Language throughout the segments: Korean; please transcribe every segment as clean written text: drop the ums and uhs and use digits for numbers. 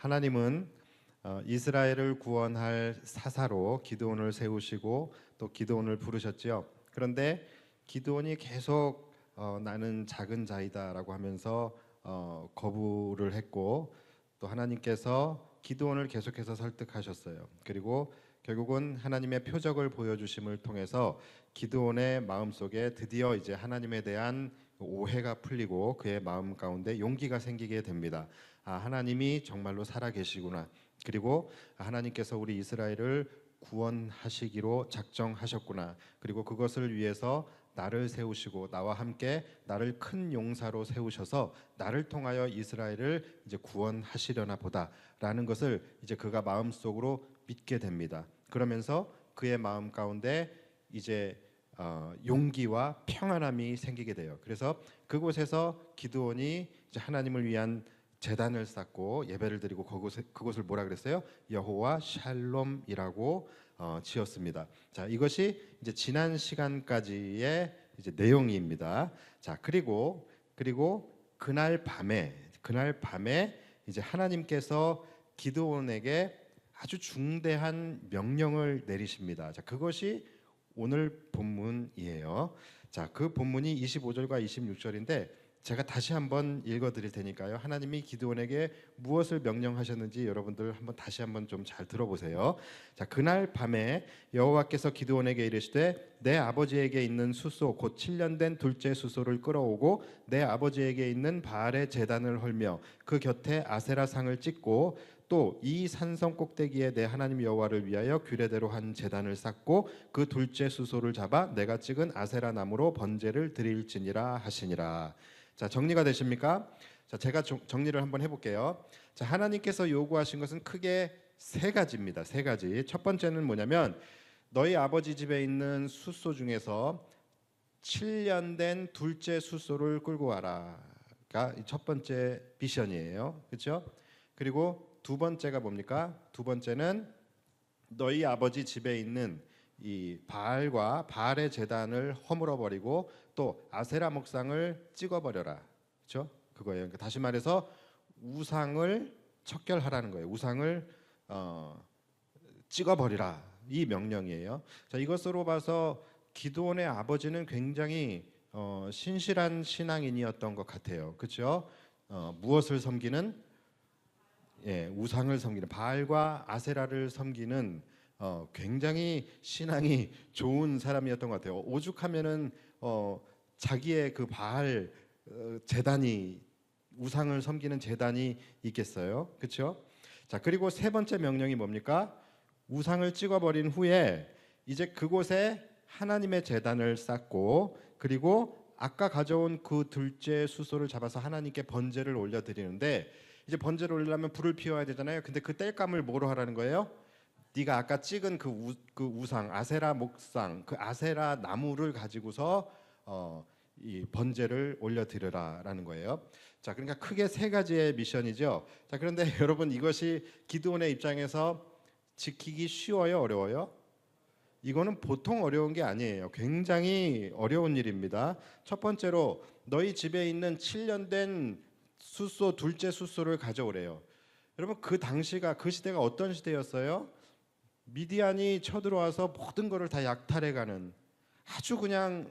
하나님은 이스라엘을 구원할 사사로 기드온을 세우시고 또 기드온을 부르셨지요. 그런데 기드온이 계속 나는 작은 자이다라고 하면서 거부를 했고, 또 하나님께서 기드온을 계속해서 설득하셨어요. 그리고 결국은 하나님의 표적을 보여주심을 통해서 기드온의 마음속에 드디어 이제 하나님에 대한 오해가 풀리고 그의 마음 가운데 용기가 생기게 됩니다. 하나님이 정말로 살아계시구나. 그리고 하나님께서 우리 이스라엘을 구원하시기로 작정하셨구나. 그리고 그것을 위해서 나를 세우시고 나와 함께 나를 큰 용사로 세우셔서 나를 통하여 이스라엘을 이제 구원하시려나 보다라는 것을 이제 그가 마음속으로 믿게 됩니다. 그러면서 그의 마음 가운데 이제 용기와 평안함이 생기게 돼요. 그래서 그곳에서 기드온이 이제 하나님을 위한 제단을 쌓고 예배를 드리고 그곳을 뭐라 그랬어요? 여호와 샬롬이라고 지었습니다. 자, 이것이 이제 지난 시간까지의 이제 내용입니다. 자, 그리고 그날 밤에 이제 하나님께서 기드온에게 아주 중대한 명령을 내리십니다. 자, 그것이 오늘 본문이에요. 자, 그 본문이 25절과 26절인데 제가 다시 한번 읽어드릴 테니까요. 하나님이 기드온에게 무엇을 명령하셨는지 여러분들 한번 다시 한번 좀 잘 들어보세요. 자, 그날 밤에 여호와께서 기드온에게 이르시되 내 아버지에게 있는 숫소 곧 7년 된 둘째 숫소를 끌어오고 내 아버지에게 있는 바알의 제단을 헐며 그 곁에 아세라 상을 찍고 또 이 산성 꼭대기에 내 하나님 여호와를 위하여 규례대로 한 제단을 쌓고 그 둘째 숫소를 잡아 내가 찍은 아세라 나무로 번제를 드릴지니라 하시니라. 자, 정리가 되십니까? 자, 제가 정리를 한번 해볼게요. 자, 하나님께서 요구하신 것은 크게 세 가지입니다. 세 가지. 첫 번째는 뭐냐면 너희 아버지 집에 있는 숫소 중에서 7년 된 둘째 숫소를 끌고 와라가 첫 번째 미션이에요. 그렇죠? 그리고 두 번째가 뭡니까? 두 번째는 너희 아버지 집에 있는 이 바알의 제단을 허물어 버리고 또 아세라 목상을 찍어 버려라. 그렇죠? 그거예요. 그러니까 다시 말해서 우상을 척결하라는 거예요. 우상을 찍어 버리라. 이 명령이에요. 자, 이것으로 봐서 기드온의 아버지는 굉장히 신실한 신앙인이었던 것 같아요. 그렇죠? 무엇을 섬기는 우상을 섬기는 바알과 아세라를 섬기는 굉장히 신앙이 좋은 사람이었던 것 같아요. 오죽하면은 자기의 그 바알 제단이 우상을 섬기는 제단이 있겠어요, 그렇죠? 자, 그리고 세 번째 명령이 뭡니까? 우상을 찍어버린 후에 이제 그곳에 하나님의 제단을 쌓고 그리고 아까 가져온 그 둘째 숫소를 잡아서 하나님께 번제를 올려드리는데 이제 번제를 올리려면 불을 피워야 되잖아요. 근데 그 땔감을 뭐로 하라는 거예요? 네가 아까 찍은 그 우상 아세라 목상 그 아세라 나무를 가지고서 이 번제를 올려드리라라는 거예요. 자, 그러니까 크게 세 가지의 미션이죠. 자, 그런데 여러분 이것이 기드온의 입장에서 지키기 쉬워요, 어려워요? 이거는 보통 어려운 게 아니에요. 굉장히 어려운 일입니다. 첫 번째로 너희 집에 있는 7년 된 숫소 둘째 숫소를 가져오래요. 여러분 그 당시가 그 시대가 어떤 시대였어요? 미디안이 쳐들어와서 모든 것을 다 약탈해가는 아주 그냥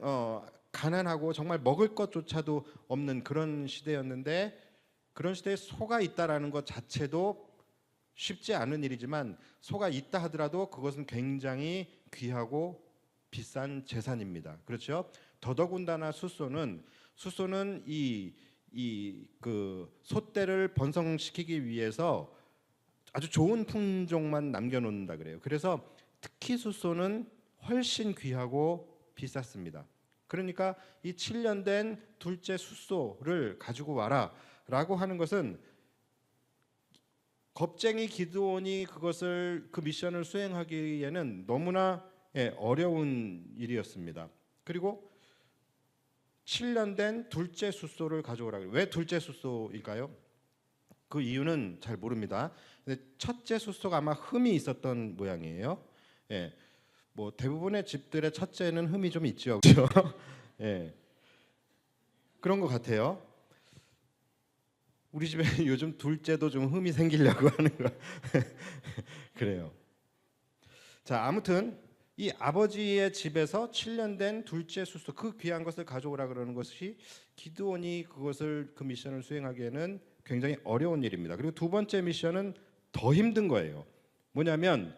가난하고 정말 먹을 것조차도 없는 그런 시대였는데 그런 시대에 소가 있다라는 것 자체도 쉽지 않은 일이지만 소가 있다 하더라도 그것은 굉장히 귀하고 비싼 재산입니다. 그렇죠? 더더군다나 숫소는 그 소떼를 번성시키기 위해서 아주 좋은 품종만 남겨놓는다 그래요. 그래서 특히 숫소는 훨씬 귀하고 비쌌습니다. 그러니까 이 7년 된 둘째 숫소를 가지고 와라라고 하는 것은 겁쟁이 기드온이 그 미션을 수행하기에는 너무나 어려운 일이었습니다. 그리고 7년 된 둘째 숫소를 가져오라고. 왜 둘째 숫소일까요? 그 이유는 잘 모릅니다. 근데 첫째 숫소가 아마 흠이 있었던 모양이에요. 예, 뭐 대부분의 집들의 첫째는 흠이 좀 있죠, 그렇죠? 예, 그런 것 같아요. 우리 집에 요즘 둘째도 좀 흠이 생기려고 하는 거 그래요. 자, 아무튼 이 아버지의 집에서 7년 된 둘째 수소, 그 귀한 것을 가져오라 그러는 것이 기드온이 그 미션을 수행하기에는 굉장히 어려운 일입니다. 그리고 두 번째 미션은 더 힘든 거예요. 뭐냐면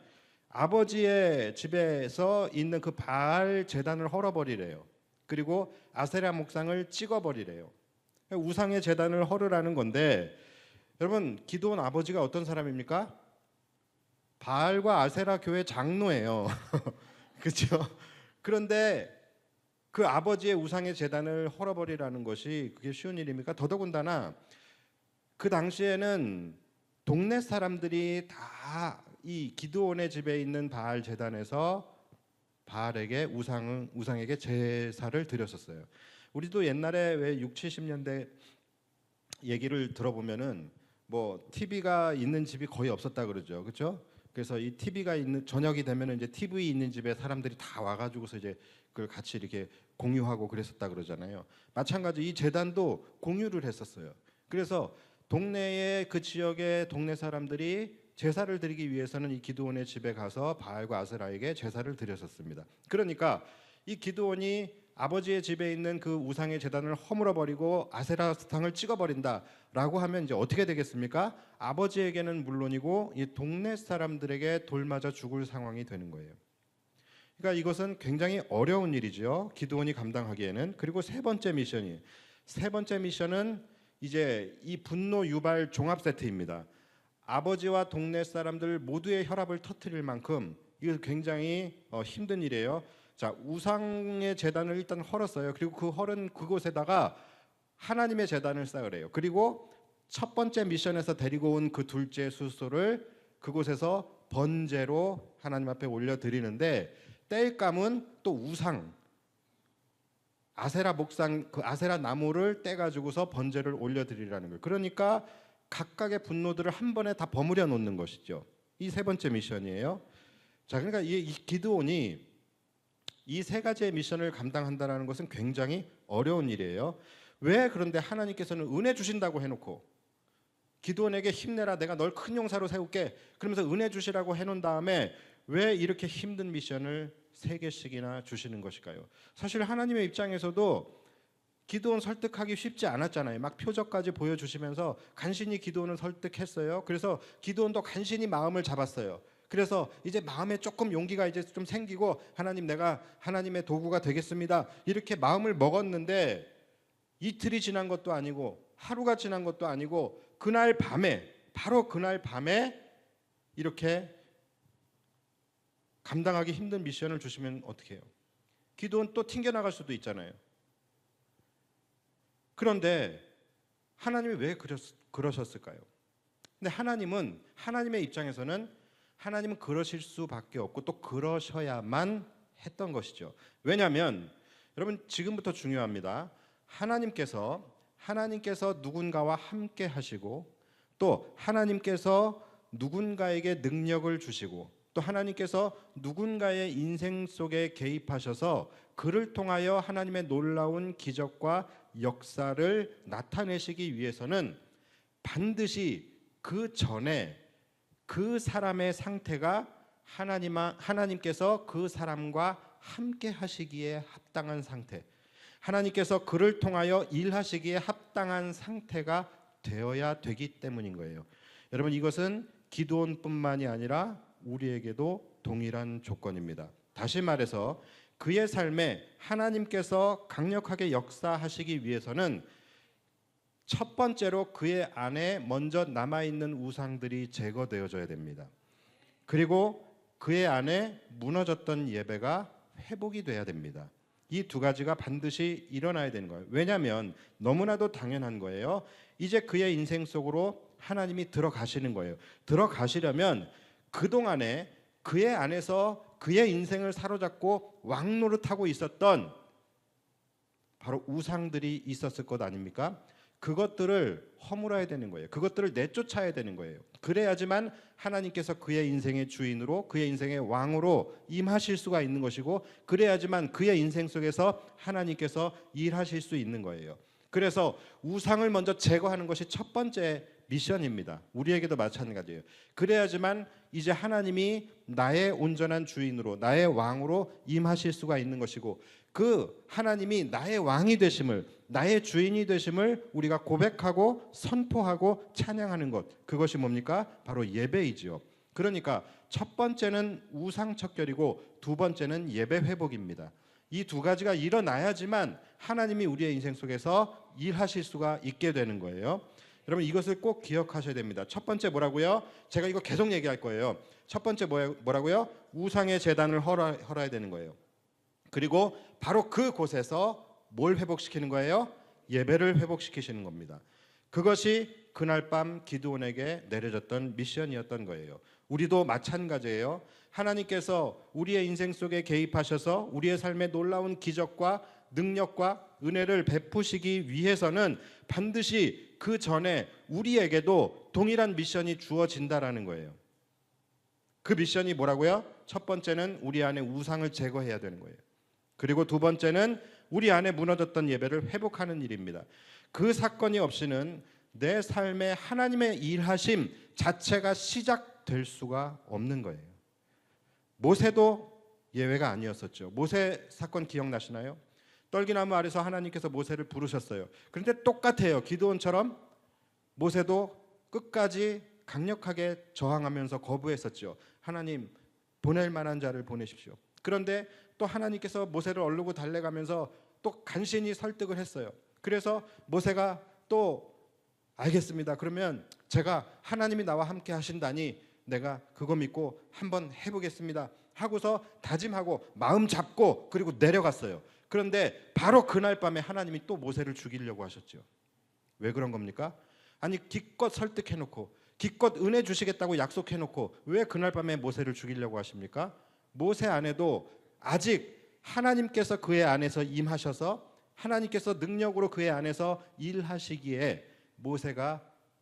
아버지의 집에서 있는 그 바알 제단을 헐어버리래요. 그리고 아세라 목상을 찍어버리래요. 우상의 제단을 헐으라는 건데, 여러분 기드온 아버지가 어떤 사람입니까? 바알과 아세라 교회 장로예요. 그렇죠? 그런데 그 아버지의 우상의 제단을 헐어버리라는 것이 그게 쉬운 일입니까? 더더군다나 그 당시에는 동네 사람들이 다 이 기드온의 집에 있는 바알 제단에서 바알에게 우상에게 제사를 드렸었어요. 우리도 옛날에 왜 6, 70년대 얘기를 들어보면은 뭐 TV가 있는 집이 거의 없었다 그러죠. 그렇죠? 그래서 이 TV가 있는 저녁이 되면은 이제 TV 있는 집에 사람들이 다 와가지고서 이제 그걸 같이 이렇게 공유하고 그랬었다 그러잖아요. 마찬가지 이 제단도 공유를 했었어요. 그래서 동네의 그 지역의 동네 사람들이 제사를 드리기 위해서는 이 기드온의 집에 가서 바알과 아세라에게 제사를 드렸었습니다. 그러니까 이 기드온이 아버지의 집에 있는 그 우상의 제단을 허물어 버리고 아세라 스탕을 찍어 버린다라고 하면 이제 어떻게 되겠습니까? 아버지에게는 물론이고 이 동네 사람들에게 돌맞아 죽을 상황이 되는 거예요. 그러니까 이것은 굉장히 어려운 일이죠. 기드온이 감당하기에는. 그리고 세 번째 미션은 이제 이 분노 유발 종합 세트입니다. 아버지와 동네 사람들 모두의 혈압을 터뜨릴 만큼 이거 굉장히 힘든 일이에요. 자, 우상의 제단을 일단 헐었어요. 그리고 그 헐은 그곳에다가 하나님의 제단을 쌓으래요. 그리고 첫 번째 미션에서 데리고 온 그 둘째 수소를 그곳에서 번제로 하나님 앞에 올려드리는데, 뗄감은 또 우상 아세라 목상, 그 아세라 나무를 떼가지고서 번제를 올려드리라는 거예요. 그러니까 각각의 분노들을 한 번에 다 버무려 놓는 것이죠. 이 세 번째 미션이에요. 자, 그러니까 이 기드온이 이 세 가지의 미션을 감당한다는 것은 굉장히 어려운 일이에요. 왜 그런데 하나님께서는 은혜 주신다고 해놓고 기드온에게 힘내라, 내가 널 큰 용사로 세울게, 그러면서 은혜 주시라고 해놓은 다음에 왜 이렇게 힘든 미션을 3개씩이나 주시는 것일까요? 사실 하나님의 입장에서도 기드온 설득하기 쉽지 않았잖아요. 막 표적까지 보여주시면서 간신히 기드온을 설득했어요. 그래서 기드온도 간신히 마음을 잡았어요. 그래서 이제 마음에 조금 용기가 이제 좀 생기고, 하나님, 내가 하나님의 도구가 되겠습니다, 이렇게 마음을 먹었는데 이틀이 지난 것도 아니고 하루가 지난 것도 아니고 그날 밤에, 바로 그날 밤에 이렇게 감당하기 힘든 미션을 주시면 어떻게 해요? 기드온 또 튕겨나갈 수도 있잖아요. 그런데 하나님이 왜 그러셨을까요? 근데 하나님의 입장에서는 하나님은 그러실 수밖에 없고 또 그러셔야만 했던 것이죠. 왜냐하면 여러분 지금부터 중요합니다. 하나님께서 누군가와 함께 하시고, 또 하나님께서 누군가에게 능력을 주시고, 또 하나님께서 누군가의 인생 속에 개입하셔서 그를 통하여 하나님의 놀라운 기적과 역사를 나타내시기 위해서는 반드시 그 전에 그 사람의 상태가 하나님께서 그 사람과 함께 하시기에 합당한 상태, 하나님께서 그를 통하여 일하시기에 합당한 상태가 되어야 되기 때문인 거예요. 여러분, 이것은 기드온뿐만이 아니라 우리에게도 동일한 조건입니다. 다시 말해서 그의 삶에 하나님께서 강력하게 역사하시기 위해서는 첫 번째로 그의 안에 먼저 남아있는 우상들이 제거되어져야 됩니다. 그리고 그의 안에 무너졌던 예배가 회복이 돼야 됩니다. 이 두 가지가 반드시 일어나야 되는 거예요. 왜냐하면 너무나도 당연한 거예요. 이제 그의 인생 속으로 하나님이 들어가시는 거예요. 들어가시려면 그동안에 그의 안에서 그의 인생을 사로잡고 왕노릇하고 있었던 바로 우상들이 있었을 것 아닙니까? 그것들을 허물어야 되는 거예요. 그것들을 내쫓아야 되는 거예요. 그래야지만 하나님께서 그의 인생의 주인으로, 그의 인생의 왕으로 임하실 수가 있는 것이고, 그래야지만 그의 인생 속에서 하나님께서 일하실 수 있는 거예요. 그래서 우상을 먼저 제거하는 것이 첫 번째 미션입니다. 우리에게도 마찬가지예요. 그래야지만 이제 하나님이 나의 온전한 주인으로, 나의 왕으로 임하실 수가 있는 것이고, 그 하나님이 나의 왕이 되심을, 나의 주인이 되심을 우리가 고백하고 선포하고 찬양하는 것, 그것이 뭡니까? 바로 예배이지요. 그러니까 첫 번째는 우상 척결이고 두 번째는 예배 회복입니다. 이 두 가지가 일어나야지만 하나님이 우리의 인생 속에서 일하실 수가 있게 되는 거예요. 여러분, 이것을 꼭 기억하셔야 됩니다. 첫 번째 뭐라고요? 제가 이거 계속 얘기할 거예요. 첫 번째 뭐라고요? 우상의 제단을 헐어야 되는 거예요. 그리고 바로 그곳에서 뭘 회복시키는 거예요? 예배를 회복시키시는 겁니다. 그것이 그날 밤 기드온에게 내려졌던 미션이었던 거예요. 우리도 마찬가지예요. 하나님께서 우리의 인생 속에 개입하셔서 우리의 삶에 놀라운 기적과 능력과 은혜를 베푸시기 위해서는 반드시 그 전에 우리에게도 동일한 미션이 주어진다라는 거예요. 그 미션이 뭐라고요? 첫 번째는 우리 안에 우상을 제거해야 되는 거예요. 그리고 두 번째는 우리 안에 무너졌던 예배를 회복하는 일입니다. 그 사건이 없이는 내 삶에 하나님의 일하심 자체가 시작될 수가 없는 거예요. 모세도 예외가 아니었었죠. 모세 사건 기억나시나요? 떨기나무 아래서 하나님께서 모세를 부르셨어요. 그런데 똑같아요. 기드온처럼 모세도 끝까지 강력하게 저항하면서 거부했었죠. 하나님, 보낼 만한 자를 보내십시오. 그런데 또 하나님께서 모세를 얼르고 달래가면서 또 간신히 설득을 했어요. 그래서 모세가 또 알겠습니다. 그러면 제가 하나님이 나와 함께 하신다니 내가 그거 믿고 한번 해보겠습니다 하고서 다짐하고 마음 잡고 그리고 내려갔어요. 그런데 바로 그날 밤에 하나님이 또 모세를 죽이려고 하셨죠. 왜 그런 겁니까? 아니, 기껏 설득해놓고 기껏 은혜 주시겠다고 약속해놓고 왜 그날 밤에 모세를 죽이려고 하십니까? 모세 안에도 아직 하나님께서 그의 안에서 임하셔서 하나님께서 능력으로 그의 안에서 일하시기에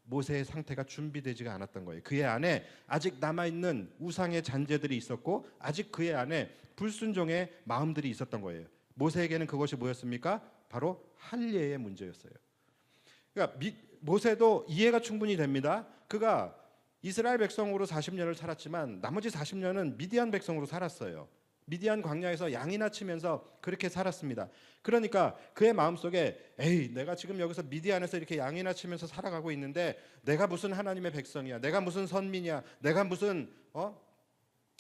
모세의 상태가 준비되지가 않았던 거예요. 그의 안에 아직 남아있는 우상의 잔재들이 있었고 아직 그의 안에 불순종의 마음들이 있었던 거예요. 모세에게는 그것이 뭐였습니까? 바로 할례의 문제였어요. 그러니까 모세도 이해가 충분히 됩니다. 그가 이스라엘 백성으로 40년을 살았지만 나머지 40년은 미디안 백성으로 살았어요. 미디안 광야에서 양이나 치면서 그렇게 살았습니다. 그러니까 그의 마음속에 에이, 내가 지금 여기서 미디안에서 이렇게 양이나 치면서 살아가고 있는데 내가 무슨 하나님의 백성이야, 내가 무슨 선민이야, 내가 무슨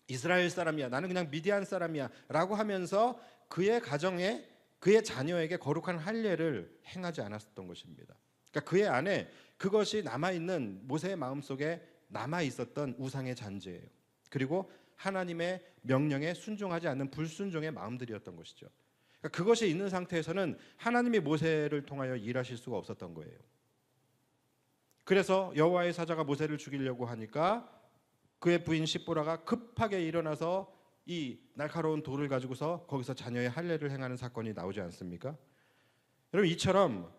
이스라엘 사람이야, 나는 그냥 미디안 사람이야 라고 하면서 그의 가정에, 그의 자녀에게 거룩한 할례를 행하지 않았던 것입니다. 그러니까 그의 안에 그것이 남아있는, 모세의 마음속에 남아있었던 우상의 잔재예요. 그리고 하나님의 명령에 순종하지 않는 불순종의 마음들이었던 것이죠. 그러니까 그것이 있는 상태에서는 하나님이 모세를 통하여 일하실 수가 없었던 거예요. 그래서 여호와의 사자가 모세를 죽이려고 하니까 그의 부인 시보라가 급하게 일어나서 이 날카로운 돌을 가지고서 거기서 자녀의 할례를 행하는 사건이 나오지 않습니까? 여러분, 이처럼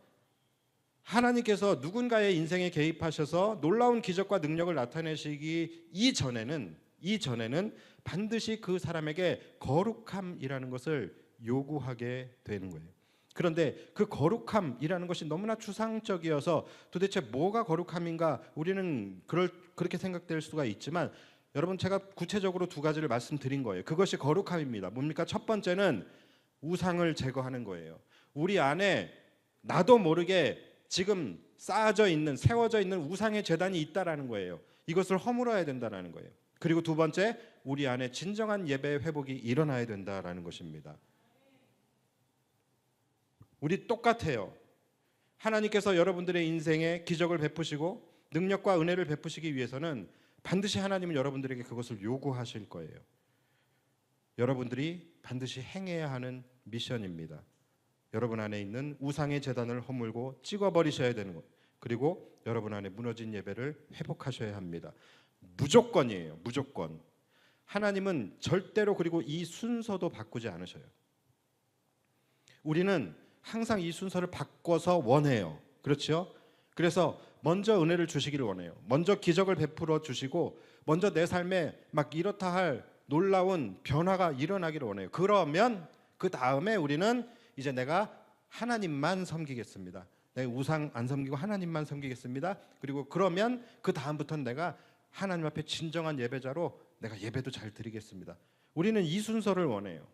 하나님께서 누군가의 인생에 개입하셔서 놀라운 기적과 능력을 나타내시기 이전에는 반드시 그 사람에게 거룩함이라는 것을 요구하게 되는 거예요. 그런데 그 거룩함이라는 것이 너무나 추상적이어서 도대체 뭐가 거룩함인가, 우리는 그렇게 생각될 수가 있지만 여러분, 제가 구체적으로 두 가지를 말씀드린 거예요. 그것이 거룩함입니다. 뭡니까? 첫 번째는 우상을 제거하는 거예요. 우리 안에 나도 모르게 지금 쌓아져 있는, 세워져 있는 우상의 제단이 있다라는 거예요. 이것을 허물어야 된다라는 거예요. 그리고 두 번째, 우리 안에 진정한 예배 회복이 일어나야 된다라는 것입니다. 우리 똑같아요. 하나님께서 여러분들의 인생에 기적을 베푸시고 능력과 은혜를 베푸시기 위해서는 반드시 하나님은 여러분들에게 그것을 요구하실 거예요. 여러분들이 반드시 행해야 하는 미션입니다. 여러분 안에 있는 우상의 제단을 허물고 찍어버리셔야 되는 것, 그리고 여러분 안에 무너진 예배를 회복하셔야 합니다. 무조건이에요. 무조건. 하나님은 절대로, 그리고 이 순서도 바꾸지 않으셔요. 우리는 항상 이 순서를 바꿔서 원해요. 그렇죠? 그래서 먼저 은혜를 주시기를 원해요. 먼저 기적을 베풀어 주시고 먼저 내 삶에 막 이렇다 할 놀라운 변화가 일어나기를 원해요. 그러면 그 다음에 우리는 이제 내가 하나님만 섬기겠습니다, 내 우상 안 섬기고 하나님만 섬기겠습니다. 그리고 그러면 그 다음부터는 내가 하나님 앞에 진정한 예배자로 내가 예배도 잘 드리겠습니다. 우리는 이 순서를 원해요.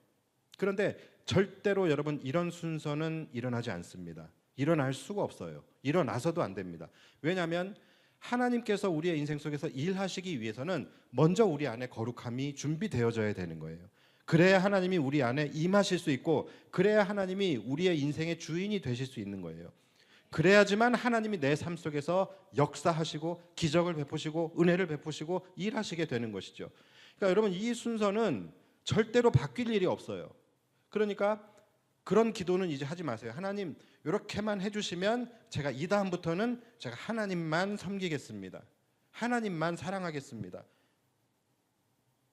그런데 절대로 여러분 이런 순서는 일어나지 않습니다. 일어날 수가 없어요. 일어나서도 안 됩니다. 왜냐하면 하나님께서 우리의 인생 속에서 일하시기 위해서는 먼저 우리 안에 거룩함이 준비되어져야 되는 거예요. 그래야 하나님이 우리 안에 임하실 수 있고, 그래야 하나님이 우리의 인생의 주인이 되실 수 있는 거예요. 그래야지만 하나님이 내 삶 속에서 역사하시고 기적을 베푸시고 은혜를 베푸시고 일하시게 되는 것이죠. 그러니까 여러분 이 순서는 절대로 바뀔 일이 없어요. 그러니까 그런 기도는 이제 하지 마세요. 하나님 이렇게만 해주시면 제가 이 다음부터는 제가 하나님만 섬기겠습니다. 하나님만 사랑하겠습니다.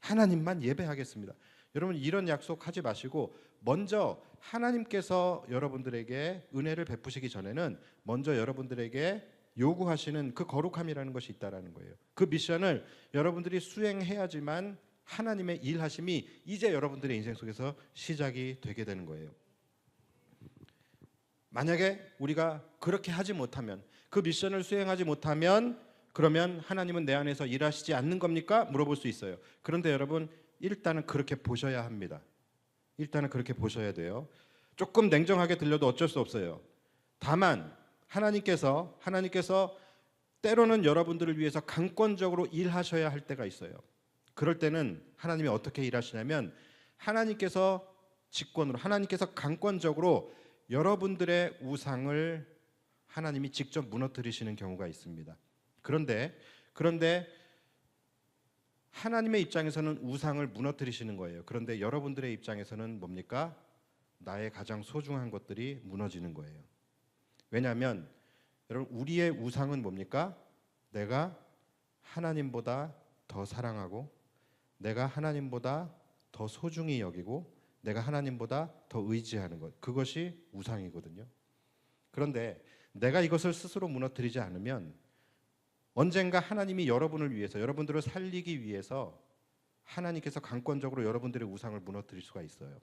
하나님만 예배하겠습니다. 여러분 이런 약속하지 마시고 먼저 하나님께서 여러분들에게 은혜를 베푸시기 전에는 먼저 여러분들에게 요구하시는 그 거룩함이라는 것이 있다라는 거예요. 그 미션을 여러분들이 수행해야지만 하나님의 일하심이 이제 여러분들의 인생 속에서 시작이 되게 되는 거예요. 만약에 우리가 그렇게 하지 못하면, 그 미션을 수행하지 못하면, 그러면 하나님은 내 안에서 일하시지 않는 겁니까? 물어볼 수 있어요. 그런데 여러분 일단은 그렇게 보셔야 합니다. 일단은 그렇게 보셔야 돼요. 조금 냉정하게 들려도 어쩔 수 없어요. 다만 하나님께서 때로는 여러분들을 위해서 강권적으로 일하셔야 할 때가 있어요. 그럴 때는 하나님이 어떻게 일하시냐면 하나님께서 직권으로, 하나님께서 강권적으로 여러분들의 우상을 하나님이 직접 무너뜨리시는 경우가 있습니다. 그런데 하나님의 입장에서는 우상을 무너뜨리시는 거예요. 그런데 여러분들의 입장에서는 뭡니까? 나의 가장 소중한 것들이 무너지는 거예요. 왜냐하면 여러분 우리의 우상은 뭡니까? 내가 하나님보다 더 사랑하고, 내가 하나님보다 더 소중히 여기고, 내가 하나님보다 더 의지하는 것, 그것이 우상이거든요. 그런데 내가 이것을 스스로 무너뜨리지 않으면 언젠가 하나님이 여러분을 위해서, 여러분들을 살리기 위해서 하나님께서 강권적으로 여러분들의 우상을 무너뜨릴 수가 있어요.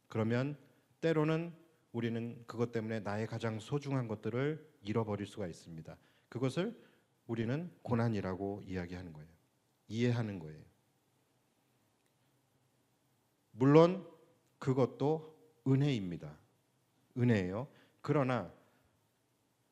그러면 때로는 우리는 그것 때문에 나의 가장 소중한 것들을 잃어버릴 수가 있습니다. 그것을 우리는 고난이라고 이야기하는 거예요. 이해하는 거예요. 물론 그것도 은혜입니다. 은혜예요. 그러나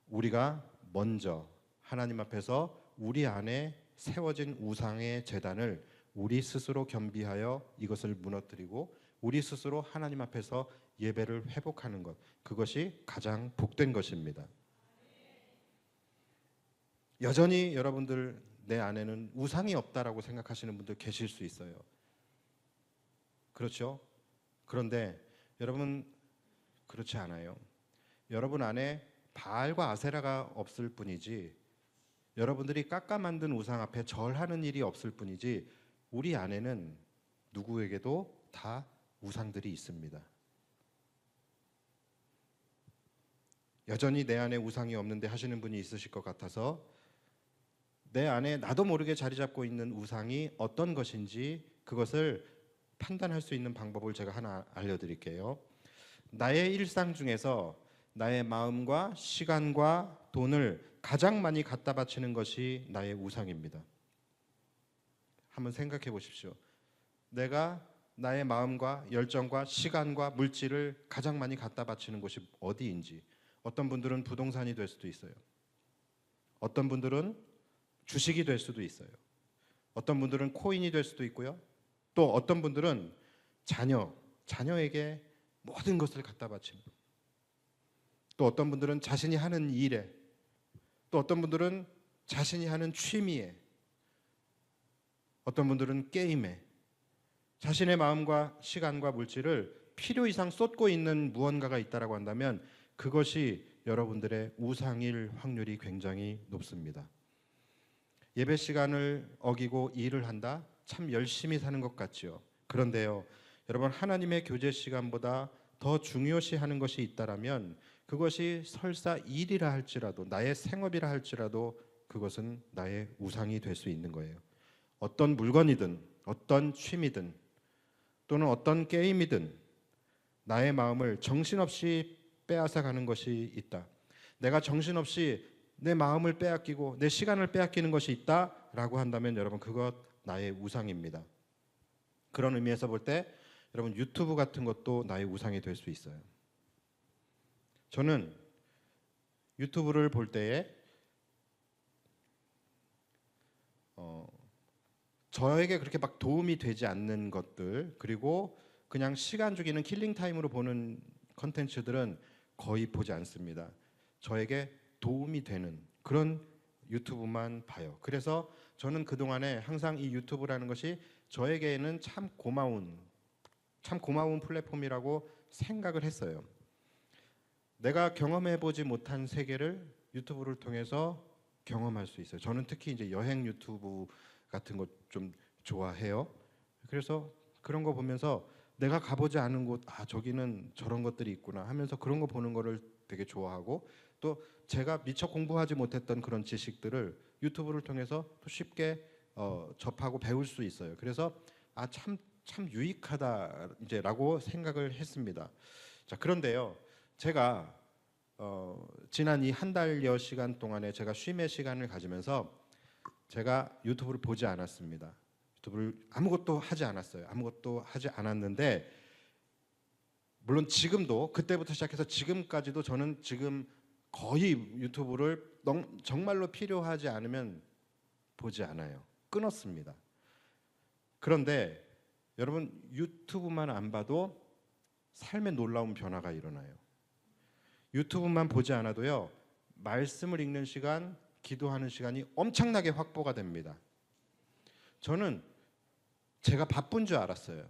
우리가 먼저 하나님 앞에서 우리 안에 세워진 우상의 제단을 우리 스스로 겸비하여 이것을 무너뜨리고 우리 스스로 하나님 앞에서 예배를 회복하는 것, 그것이 가장 복된 것입니다. 여전히 여러분들 내 안에는 우상이 없다라고 생각하시는 분들 계실 수 있어요. 그렇죠? 그런데 여러분 그렇지 않아요. 여러분 안에 바알과 아세라가 없을 뿐이지, 여러분들이 깎아 만든 우상 앞에 절하는 일이 없을 뿐이지, 우리 안에는 누구에게도 다 우상들이 있습니다. 여전히 내 안에 우상이 없는데 하시는 분이 있으실 것 같아서 내 안에 나도 모르게 자리 잡고 있는 우상이 어떤 것인지 그것을 판단할 수 있는 방법을 제가 하나 알려드릴게요. 나의 일상 중에서 나의 마음과 시간과 돈을 가장 많이 갖다 바치는 것이 나의 우상입니다. 한번 생각해 보십시오. 내가 나의 마음과 열정과 시간과 물질을 가장 많이 갖다 바치는 곳이 어디인지. 어떤 분들은 부동산이 될 수도 있어요. 어떤 분들은 주식이 될 수도 있어요. 어떤 분들은 코인이 될 수도 있고요. 또 어떤 분들은 자녀에게 모든 것을 갖다 바치는 분. 또 어떤 분들은 자신이 하는 일에, 또 어떤 분들은 자신이 하는 취미에, 어떤 분들은 게임에 자신의 마음과 시간과 물질을 필요 이상 쏟고 있는 무언가가 있다라고 한다면 그것이 여러분들의 우상일 확률이 굉장히 높습니다. 예배 시간을 어기고 일을 한다? 참 열심히 사는 것 같지요. 그런데요, 여러분 하나님의 교제 시간보다 더 중요시하는 것이 있다라면 그것이 설사 일이라 할지라도, 나의 생업이라 할지라도 그것은 나의 우상이 될 수 있는 거예요. 어떤 물건이든 어떤 취미든 또는 어떤 게임이든 나의 마음을 정신없이 빼앗아가는 것이 있다. 내가 정신없이 내 마음을 빼앗기고 내 시간을 빼앗기는 것이 있다라고 한다면 여러분 그것 나의 우상입니다. 그런 의미에서 볼 때 여러분 유튜브 같은 것도 나의 우상이 될 수 있어요. 저는 유튜브를 볼 때에 저에게 그렇게 막 도움이 되지 않는 것들, 그리고 그냥 시간 죽이는 킬링 타임으로 보는 컨텐츠들은 거의 보지 않습니다. 저에게 도움이 되는 그런 유튜브만 봐요. 그래서 저는 그동안에 항상 이 유튜브라는 것이 저에게는 참 고마운 플랫폼이라고 생각을 했어요. 내가 경험해 보지 못한 세계를 유튜브를 통해서 경험할 수 있어요. 저는 특히 이제 여행 유튜브 같은 것 좀 좋아해요. 그래서 그런 거 보면서 내가 가보지 않은 곳, 저기는 저런 것들이 있구나 하면서 그런 거 보는 거를 되게 좋아하고, 또 제가 미처 공부하지 못했던 그런 지식들을 유튜브를 통해서 또 쉽게 접하고 배울 수 있어요. 그래서 참 유익하다 이제라고 생각을 했습니다. 자, 그런데요, 제가 지난 이 한 달여 시간 동안에 제가 쉼의 시간을 가지면서 제가 유튜브를 보지 않았습니다. 유튜브를 아무것도 하지 않았어요. 아무것도 하지 않았는데, 물론 지금도 그때부터 시작해서 지금까지도 저는 지금 거의 유튜브를 정말로 필요하지 않으면 보지 않아요. 끊었습니다. 그런데 여러분 유튜브만 안 봐도 삶에 놀라운 변화가 일어나요. 유튜브만 보지 않아도요, 말씀을 읽는 시간, 기도하는 시간이 엄청나게 확보가 됩니다. 저는 제가 바쁜 줄 알았어요.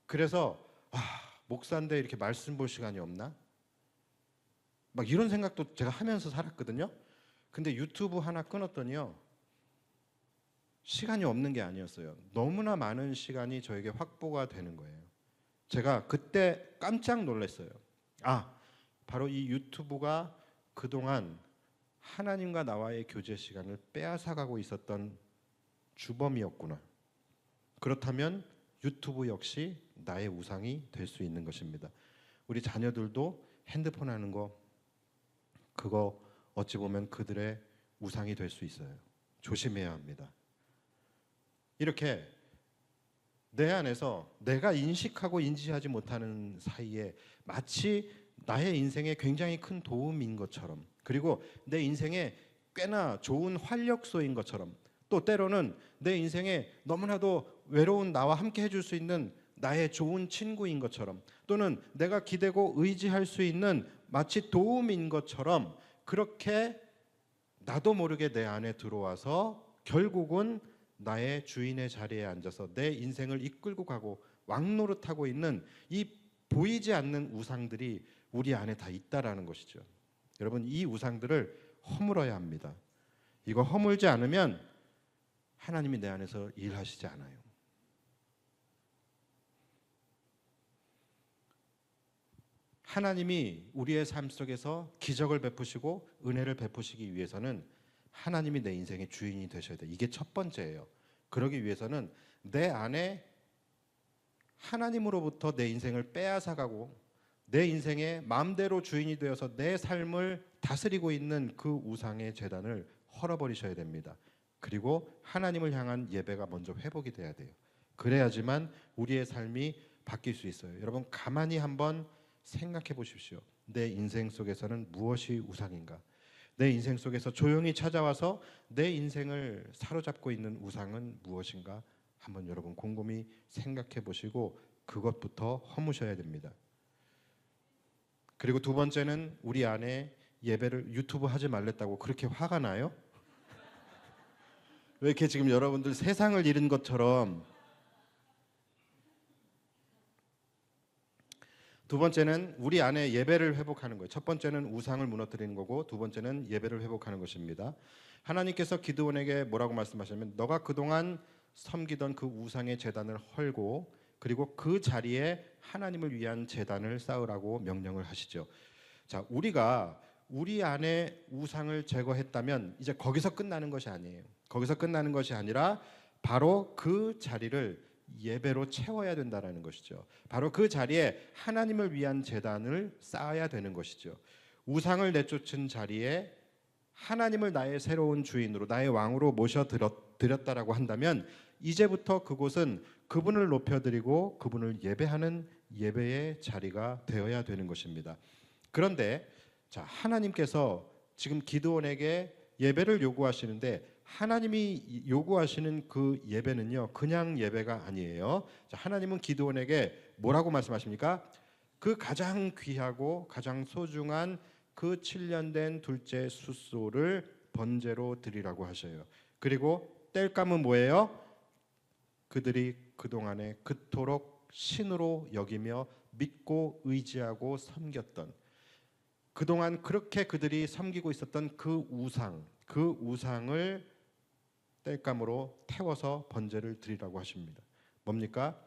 그래서 목사인데 이렇게 말씀 볼 시간이 없나? 막 이런 생각도 제가 하면서 살았거든요. 근데 유튜브 하나 끊었더니요, 시간이 없는 게 아니었어요. 너무나 많은 시간이 저에게 확보가 되는 거예요. 제가 그때 깜짝 놀랐어요. 바로 이 유튜브가 그동안 하나님과 나와의 교제 시간을 빼앗아가고 있었던 주범이었구나. 그렇다면 유튜브 역시 나의 우상이 될 수 있는 것입니다. 우리 자녀들도 핸드폰 하는 거, 그거 어찌 보면 그들의 우상이 될 수 있어요. 조심해야 합니다. 이렇게 내 안에서 내가 인식하고 인지하지 못하는 사이에 마치 나의 인생에 굉장히 큰 도움인 것처럼, 그리고 내 인생에 꽤나 좋은 활력소인 것처럼, 또 때로는 내 인생에 너무나도 외로운 나와 함께 해줄 수 있는 나의 좋은 친구인 것처럼, 또는 내가 기대고 의지할 수 있는 마치 도움인 것처럼, 그렇게 나도 모르게 내 안에 들어와서 결국은 나의 주인의 자리에 앉아서 내 인생을 이끌고 가고 왕노릇하고 있는 이 보이지 않는 우상들이 우리 안에 다 있다라는 것이죠. 여러분, 이 우상들을 허물어야 합니다. 이거 허물지 않으면 하나님이 내 안에서 일하시지 않아요. 하나님이 우리의 삶 속에서 기적을 베푸시고 은혜를 베푸시기 위해서는 하나님이 내 인생의 주인이 되셔야 돼요. 이게 첫 번째예요. 그러기 위해서는 내 안에 하나님으로부터 내 인생을 빼앗아가고 내 인생의 마음대로 주인이 되어서 내 삶을 다스리고 있는 그 우상의 제단을 헐어버리셔야 됩니다. 그리고 하나님을 향한 예배가 먼저 회복이 돼야 돼요. 그래야지만 우리의 삶이 바뀔 수 있어요. 여러분, 가만히 한번 생각해 보십시오. 내 인생 속에서는 무엇이 우상인가? 내 인생 속에서 조용히 찾아와서 내 인생을 사로잡고 있는 우상은 무엇인가? 한번 여러분 곰곰이 생각해 보시고 그것부터 허무셔야 됩니다. 그리고 두 번째는 우리 안에 예배를 유튜브 하지 말랬다고 그렇게 화가 나요? 왜 이렇게 지금 여러분들 세상을 잃은 것처럼. 두 번째는 우리 안에 예배를 회복하는 거예요. 첫 번째는 우상을 무너뜨리는 거고, 두 번째는 예배를 회복하는 것입니다. 하나님께서 기드온에게 뭐라고 말씀하시냐면, 너가 그동안 섬기던 그 우상의 제단을 헐고 그리고 그 자리에 하나님을 위한 제단을 쌓으라고 명령을 하시죠. 자, 우리가 우리 안에 우상을 제거했다면 이제 거기서 끝나는 것이 아니에요. 거기서 끝나는 것이 아니라 바로 그 자리를 예배로 채워야 된다는 것이죠. 바로 그 자리에 하나님을 위한 제단을 쌓아야 되는 것이죠. 우상을 내쫓은 자리에 하나님을 나의 새로운 주인으로, 나의 왕으로 모셔드렸다라고 한다면 이제부터 그곳은 그분을 높여드리고 그분을 예배하는 예배의 자리가 되어야 되는 것입니다. 그런데 자, 하나님께서 지금 기드온에게 예배를 요구하시는데 하나님이 요구하시는 그 예배는요, 그냥 예배가 아니에요. 자, 하나님은 기드온에게 뭐라고 말씀하십니까? 그 가장 귀하고 가장 소중한 그 7년 된 둘째 숫소를 번제로 드리라고 하셔요. 그리고 땔감은 뭐예요? 그들이 그동안에 그토록 신으로 여기며 믿고 의지하고 섬겼던, 그동안 그렇게 그들이 섬기고 있었던 그 우상을 땔감으로 태워서 번제를 드리라고 하십니다. 뭡니까?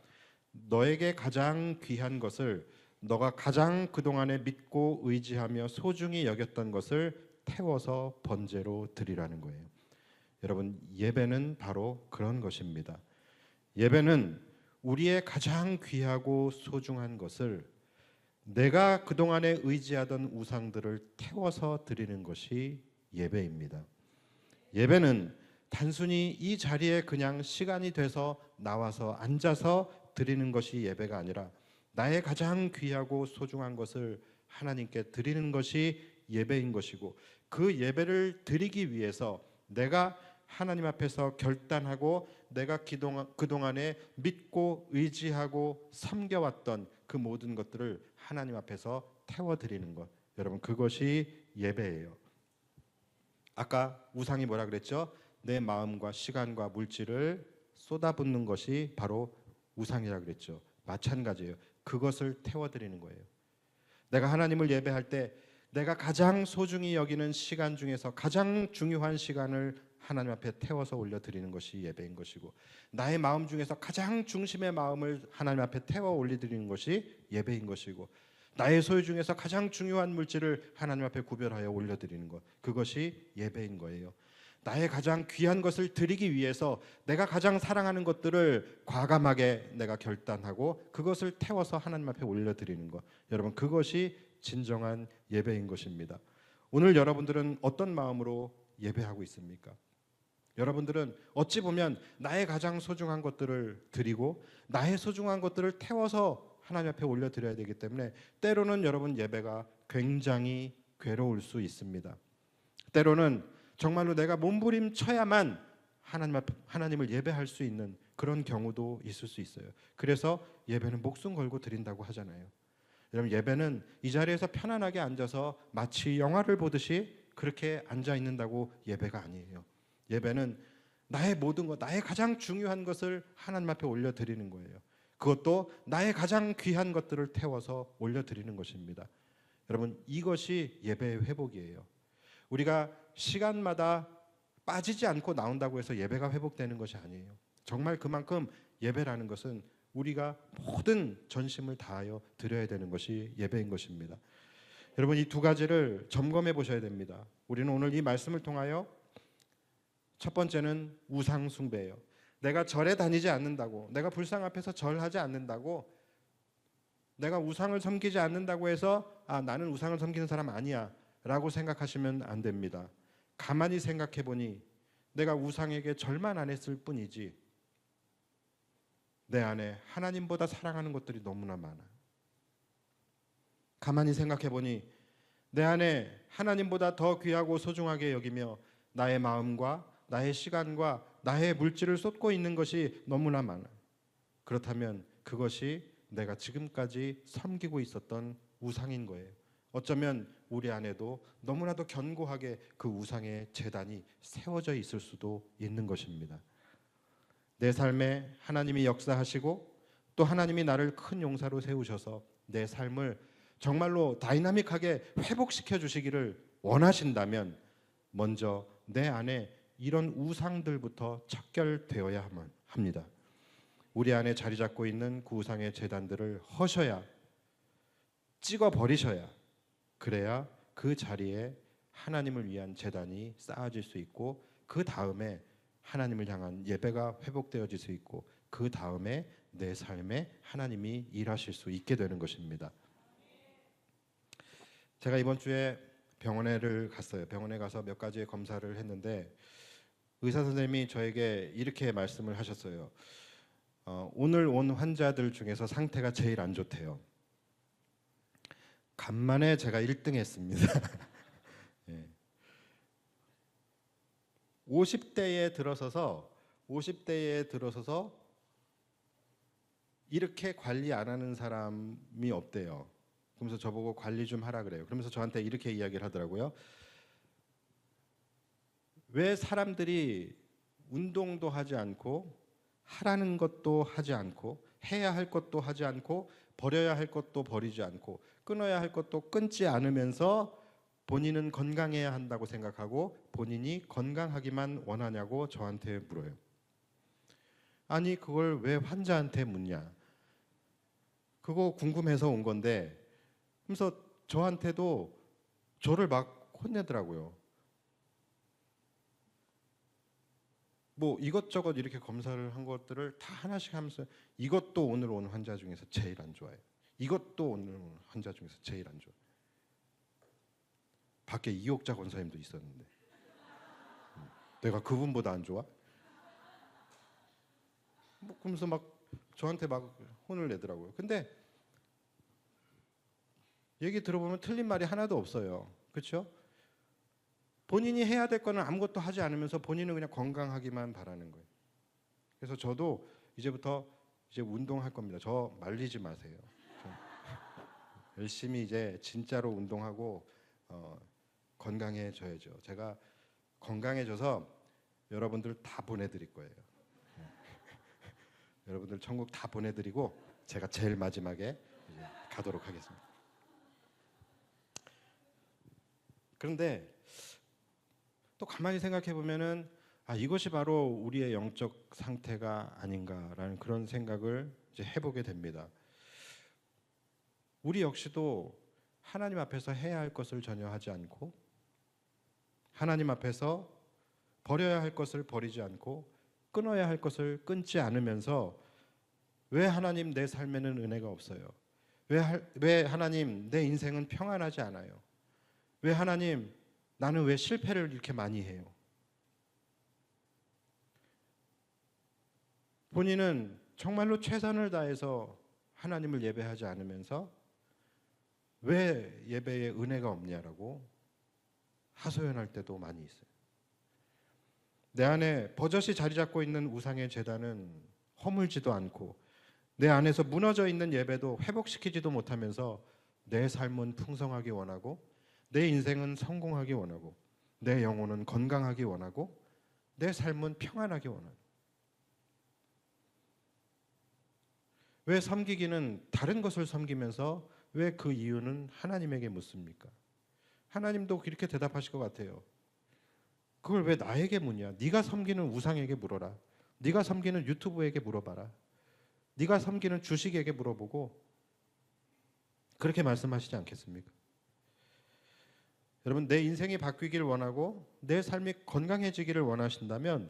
너에게 가장 귀한 것을, 너가 가장 그동안에 믿고 의지하며 소중히 여겼던 것을 태워서 번제로 드리라는 거예요. 여러분, 예배는 바로 그런 것입니다. 예배는 우리의 가장 귀하고 소중한 것을, 내가 그동안에 의지하던 우상들을 태워서 드리는 것이 예배입니다. 예배는 단순히 이 자리에 그냥 시간이 돼서 나와서 앉아서 드리는 것이 예배가 아니라 나의 가장 귀하고 소중한 것을 하나님께 드리는 것이 예배인 것이고, 그 예배를 드리기 위해서 내가 하나님 앞에서 결단하고 내가 그동안에 믿고 의지하고 섬겨왔던 그 모든 것들을 하나님 앞에서 태워드리는 것, 여러분, 그것이 예배예요. 아까 우상이 뭐라 그랬죠? 내 마음과 시간과 물질을 쏟아붓는 것이 바로 우상이라 그랬죠. 마찬가지예요. 그것을 태워드리는 거예요. 내가 하나님을 예배할 때 내가 가장 소중히 여기는 시간 중에서 가장 중요한 시간을 하나님 앞에 태워서 올려드리는 것이 예배인 것이고, 나의 마음 중에서 가장 중심의 마음을 하나님 앞에 태워 올려드리는 것이 예배인 것이고, 나의 소유 중에서 가장 중요한 물질을 하나님 앞에 구별하여 올려드리는 것, 그것이 예배인 거예요. 나의 가장 귀한 것을 드리기 위해서 내가 가장 사랑하는 것들을 과감하게 내가 결단하고 그것을 태워서 하나님 앞에 올려드리는 것, 여러분, 그것이 진정한 예배인 것입니다. 오늘 여러분들은 어떤 마음으로 예배하고 있습니까? 여러분들은 어찌 보면 나의 가장 소중한 것들을 드리고 나의 소중한 것들을 태워서 하나님 앞에 올려드려야 되기 때문에 때로는 여러분 예배가 굉장히 괴로울 수 있습니다. 때로는 정말로 내가 몸부림쳐야만 하나님을 예배할 수 있는 그런 경우도 있을 수 있어요. 그래서 예배는 목숨 걸고 드린다고 하잖아요. 여러분, 예배는 이 자리에서 편안하게 앉아서 마치 영화를 보듯이 그렇게 앉아 있는다고 예배가 아니에요. 예배는 나의 모든 것, 나의 가장 중요한 것을 하나님 앞에 올려드리는 거예요. 그것도 나의 가장 귀한 것들을 태워서 올려드리는 것입니다. 여러분, 이것이 예배의 회복이에요. 우리가 시간마다 빠지지 않고 나온다고 해서 예배가 회복되는 것이 아니에요. 정말 그만큼 예배라는 것은 우리가 모든 전심을 다하여 드려야 되는 것이 예배인 것입니다. 여러분, 이 두 가지를 점검해 보셔야 됩니다. 우리는 오늘 이 말씀을 통하여 첫 번째는 우상 숭배예요. 내가 절에 다니지 않는다고, 내가 불상 앞에서 절하지 않는다고, 내가 우상을 섬기지 않는다고 해서 나는 우상을 섬기는 사람 아니야 라고 생각하시면 안 됩니다. 가만히 생각해 보니 내가 우상에게 절만 안 했을 뿐이지 내 안에 하나님보다 사랑하는 것들이 너무나 많아. 가만히 생각해 보니 내 안에 하나님보다 더 귀하고 소중하게 여기며 나의 마음과 나의 시간과 나의 물질을 쏟고 있는 것이 너무나 많아. 그렇다면 그것이 내가 지금까지 섬기고 있었던 우상인 거예요. 어쩌면 우리 안에도 너무나도 견고하게 그 우상의 제단이 세워져 있을 수도 있는 것입니다. 내 삶에 하나님이 역사하시고 또 하나님이 나를 큰 용사로 세우셔서 내 삶을 정말로 다이나믹하게 회복시켜 주시기를 원하신다면 먼저 내 안에 이런 우상들부터 척결되어야 합니다. 우리 안에 자리 잡고 있는 그 우상의 제단들을 허셔야, 찍어버리셔야, 그래야 그 자리에 하나님을 위한 제단이 쌓아질 수 있고 그 다음에 하나님을 향한 예배가 회복되어질 수 있고 그 다음에 내 삶에 하나님이 일하실 수 있게 되는 것입니다. 제가 이번 주에 병원에를 갔어요. 병원에 가서 몇 가지의 검사를 했는데 의사 선생님이 저에게 이렇게 말씀을 하셨어요. 오늘 온 환자들 중에서 상태가 제일 안 좋대요. 간만에 제가 1등 했습니다. 예. 50대에 들어서서 이렇게 관리 안 하는 사람이 없대요. 그러면서 저보고 관리 좀 하라 그래요. 그러면서 저한테 이렇게 이야기를 하더라고요. 왜 사람들이 운동도 하지 않고 하라는 것도 하지 않고 해야 할 것도 하지 않고 버려야 할 것도 버리지 않고 끊어야 할 것도 끊지 않으면서 본인은 건강해야 한다고 생각하고 본인이 건강하기만 원하냐고 저한테 물어요. 아니 그걸 왜 환자한테 묻냐? 그거 궁금해서 온 건데 그래서 저한테도 저를 막 혼내더라고요. 뭐 이것저것 이렇게 검사를 한 것들을 다 하나씩 하면서 이것도 오늘 온 환자 중에서 제일 안 좋아요. 이것도 오늘 온 환자 중에서 제일 안 좋아요. 밖에 이옥자 권사님도 있었는데 내가 그분보다 안 좋아? 뭐 그러면서 막 저한테 막 혼을 내더라고요. 근데 얘기 들어보면 틀린 말이 하나도 없어요. 그렇죠? 본인이 해야 될 거는 아무것도 하지 않으면서 본인은 그냥 건강하기만 바라는 거예요. 그래서 저도 이제부터 이제 운동할 겁니다. 저 말리지 마세요. 열심히 이제 진짜로 운동하고 건강해져야죠. 제가 건강해져서 여러분들 다 보내드릴 거예요. 여러분들 천국 다 보내드리고 제가 제일 마지막에 이제 가도록 하겠습니다. 그런데 또 가만히 생각해 보면은 이것이 바로 우리의 영적 상태가 아닌가라는 그런 생각을 이제 해보게 됩니다. 우리 역시도 하나님 앞에서 해야 할 것을 전혀 하지 않고 하나님 앞에서 버려야 할 것을 버리지 않고 끊어야 할 것을 끊지 않으면서 왜 하나님 내 삶에는 은혜가 없어요? 왜 하나님 내 인생은 평안하지 않아요? 왜 하나님 나는 왜 실패를 이렇게 많이 해요? 본인은 정말로 최선을 다해서 하나님을 예배하지 않으면서 왜 예배에 은혜가 없냐라고 하소연할 때도 많이 있어요. 내 안에 버젓이 자리 잡고 있는 우상의 제단은 허물지도 않고 내 안에서 무너져 있는 예배도 회복시키지도 못하면서 내 삶은 풍성하기 원하고 내 인생은 성공하기 원하고 내 영혼은 건강하기 원하고 내 삶은 평안하기 원하고 왜 섬기기는 다른 것을 섬기면서 왜 그 이유는 하나님에게 묻습니까? 하나님도 이렇게 대답하실 것 같아요. 그걸 왜 나에게 묻냐? 네가 섬기는 우상에게 물어라. 네가 섬기는 유튜브에게 물어봐라. 네가 섬기는 주식에게 물어보고 그렇게 말씀하시지 않겠습니까? 여러분 내 인생이 바뀌기를 원하고 내 삶이 건강해지기를 원하신다면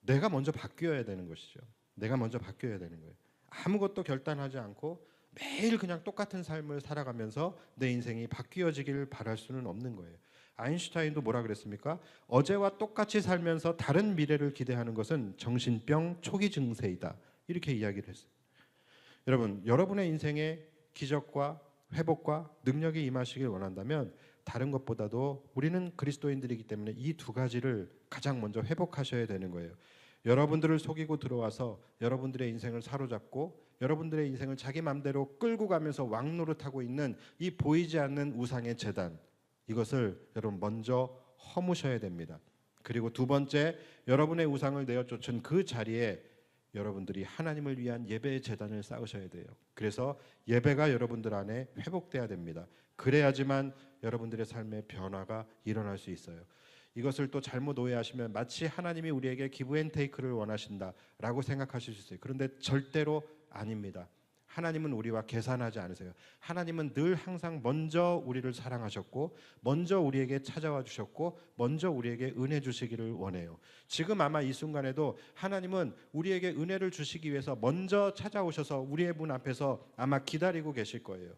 내가 먼저 바뀌어야 되는 것이죠. 내가 먼저 바뀌어야 되는 거예요. 아무것도 결단하지 않고 매일 그냥 똑같은 삶을 살아가면서 내 인생이 바뀌어지길 바랄 수는 없는 거예요. 아인슈타인도 뭐라 그랬습니까? 어제와 똑같이 살면서 다른 미래를 기대하는 것은 정신병 초기 증세이다. 이렇게 이야기를 했어요. 여러분, 여러분의 인생에 기적과 회복과 능력이 임하시길 원한다면 다른 것보다도 우리는 그리스도인들이기 때문에 이 두 가지를 가장 먼저 회복하셔야 되는 거예요. 여러분들을 속이고 들어와서 여러분들의 인생을 사로잡고 여러분들의 인생을 자기 마음대로 끌고 가면서 왕노릇하고 있는 이 보이지 않는 우상의 제단, 이것을 여러분 먼저 허무셔야 됩니다. 그리고 두 번째, 여러분의 우상을 내어 쫓은 그 자리에 여러분들이 하나님을 위한 예배의 제단을 쌓으셔야 돼요. 그래서 예배가 여러분들 안에 회복돼야 됩니다. 그래야지만 여러분들의 삶의 변화가 일어날 수 있어요. 이것을 또 잘못 오해하시면 마치 하나님이 우리에게 기브 앤 테이크를 원하신다라고 생각하실 수 있어요. 그런데 절대로 아닙니다. 하나님은 우리와 계산하지 않으세요. 하나님은 늘 항상 먼저 우리를 사랑하셨고 먼저 우리에게 찾아와 주셨고 먼저 우리에게 은혜 주시기를 원해요. 지금 아마 이 순간에도 하나님은 우리에게 은혜를 주시기 위해서 먼저 찾아오셔서 우리의 문 앞에서 아마 기다리고 계실 거예요.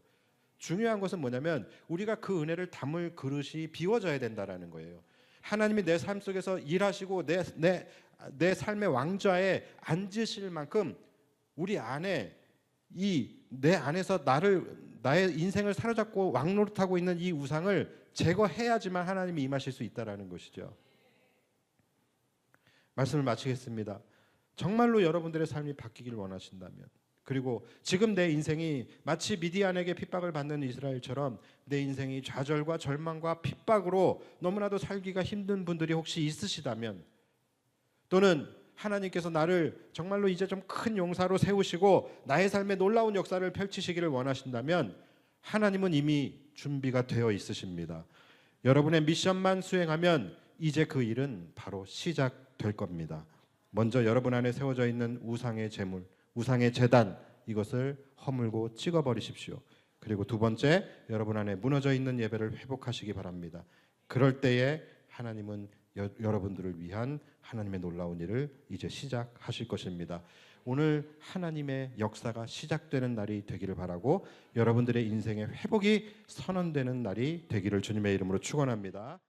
중요한 것은 뭐냐면 우리가 그 은혜를 담을 그릇이 비워져야 된다라는 거예요. 하나님이 내 삶 속에서 일하시고 내 삶의 왕좌에 앉으실 만큼 우리 안에 내 안에서 나의 인생을 사로잡고 왕노릇하고 있는 이 우상을 제거해야지만 하나님이 임하실 수 있다라는 것이죠. 말씀을 마치겠습니다. 정말로 여러분들의 삶이 바뀌길 원하신다면, 그리고 지금 내 인생이 마치 미디안에게 핍박을 받는 이스라엘처럼 내 인생이 좌절과 절망과 핍박으로 너무나도 살기가 힘든 분들이 혹시 있으시다면, 또는 하나님께서 나를 정말로 이제 좀 큰 용사로 세우시고 나의 삶에 놀라운 역사를 펼치시기를 원하신다면 하나님은 이미 준비가 되어 있으십니다. 여러분의 미션만 수행하면 이제 그 일은 바로 시작될 겁니다. 먼저 여러분 안에 세워져 있는 우상의 제물, 우상의 제단, 이것을 허물고 찍어버리십시오. 그리고 두 번째, 여러분 안에 무너져 있는 예배를 회복하시기 바랍니다. 그럴 때에 하나님은 여러분들을 위한 하나님의 놀라운 일을 이제 시작하실 것입니다. 오늘 하나님의 역사가 시작되는 날이 되기를 바라고, 여러분들의 인생의 회복이 선언되는 날이 되기를 주님의 이름으로 축원합니다.